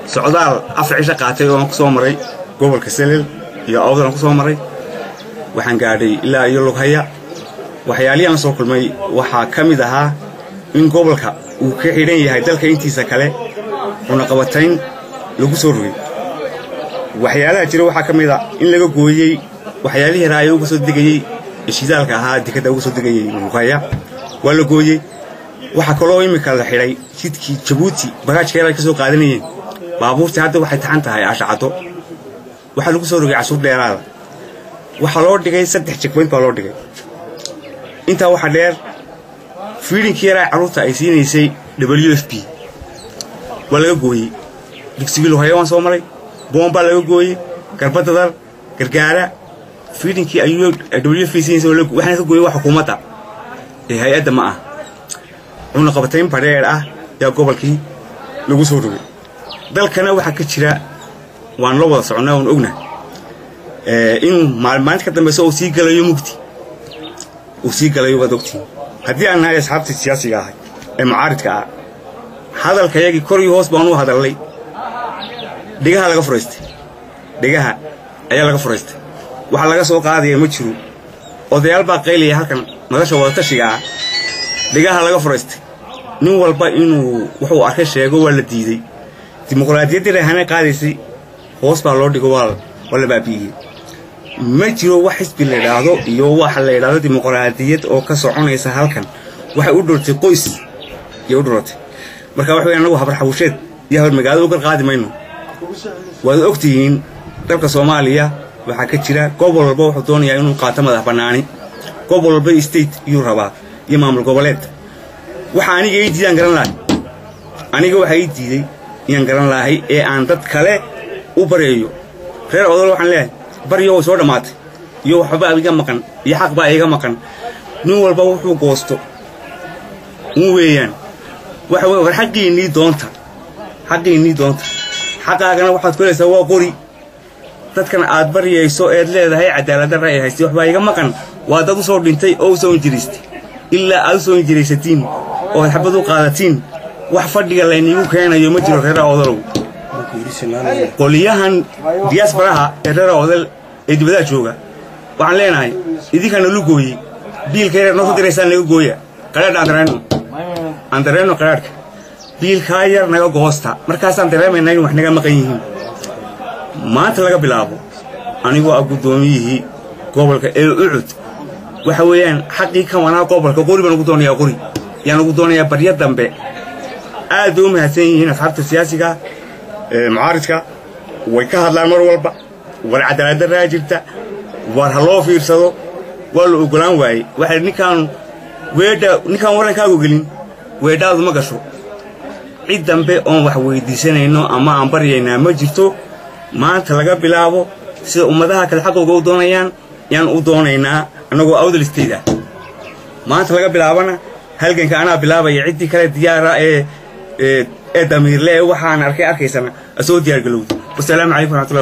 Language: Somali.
socdaal afar cisho qaatay oo aan ku soo maray gobolka Selel iyo awdal aan ku soo maray waxaan gaadhay ilaa iyo Lughaya waxyaalihi aan soo kulmay waxa kamid ahaa in gobolka uu ka xidhan yahay dalka intiisa kale una qabatayn lagu soo rogay waxyaalaha jira waxa kamid ah in laga gooyay waxyaalihi raayo ugu soo digayay shidaalka ahaa dikada ugu soo digayay Lughaya waa la gooyay waxa kale oo imika la xiray jidkii Djibouti bagaajkeeda ay ka soo qaadanayeen baabuurta hadda waxay taxan tahay Ashacado waxa lagu soo rogay casuur dheeraad waxa loo dhigay 3 checkpoint baa loo dhigay inta waxa dheer fiidinkii yaraa caruurta ay siinaysay WFP waa laga gooyay dugsiga Lughaya waan soo maray boomba laga gooyay garbada dar gargaara fiidinkii ayuu WFP siinaysay waxaan ka gooyay wax xukuumadda ee hay'adda ma ah una qabatayn bareer ah yaa gobolkii lagu soo rogay dalkana waxa ka jira waan la wada soconaa oo ogna in maalinta ka dambayso oo sii galayo mugti oo sii galayo wadogti hadii aan nahay asxaabtii siyaasiga ahay ee mucaaridka ah hadalkayagi kor iyo hoos baan u hadalay dhigaha laga furaystay dhigaha ayaa laga furaystay waxa laga soo qaadaya ma jiro odayaal baa qaylaya halkan nolosha wada tashiga ah dhigaha laga furaystay nin walba inuu wuxuu arkay sheego waa la diiday dimuqraadiyadda reehana qaadaysay hoos baa loo dhigo wala baabiyay ma jiro wax xisbi la yiraahdo iyo waxa la yiraahdo dimuqraadiyad oo ka soconaysa halkan waxa u dhurtay qoys iyo u dhurtay marka wax weyn anagu habar xawsheed iyo hor magaalada uga qaadi mayno waad ogtihiin dalka Soomaaliya waxa ka jira gobol walba wuxuu doonayaa inuu qaato madax banaani gobol walba state iyo rabaa iyo maamul goboleed waxa aniga ay diidan garan lahay aniga waxa ay diiday in garan lahay ee aan dad kale u bareeyo reer odol waxaan leeyahay bariyo soo dhamaatay iyo waxba iga maqan iyo xaq baa iga maqan nin walba wuxuu goosto weeyaan waxa war xaqiini doonta xaqaagana waxaad ku leeyahay waa qori dadkan aad bariyayso ee leedahay cadaalad darro ay haystay waxba iga maqan waa dad u soo dhintay oo soo injiristay ilaa aad soo injirisatiin oo xabad u qaadatiin wax fadhiga la inuu keenayo ma jiro reer odol qoliyahan diaspora ee reer odol ee dibadda jooga waxaan leenahay idinkana lu gooyay biilkeena noo diraysan laga gooya qaraad aan dareeno qaraadka biilka yar naga goosta markaas aan dareemaynayn wax naga maqan yihiin maanta laga bilaabo anigoo gudoomiyihii gobolka ee Ucud waxa weeyaan xaqii ka wana gobolka qori baan ugu doonayaa qori yaan ugu doonayaa bariya dambe aad u mahadsan yihiin asxaabta siyaasiga mucaaridka way ka hadlaan mar walba war cadaalad darro jirta war haloo fiirsado waa la ogolaan waayay waxa ninkan warankaagu gelin weedhaadu ma gasho cid dambe oo wax weydiisanayno ama aan baryaynaa ma jirto maanta laga bilaabo sida ummadaha kale xaqooga u doonayaan yaan u doonaynaa anagoo awdal isteeda maanta laga bilaabana halganka ana bilaabaya cidii kale diyaara ee damiirle waxaan arkaysana soo diyaar galowday. Wassalaamu calaykum wa rahmatullahi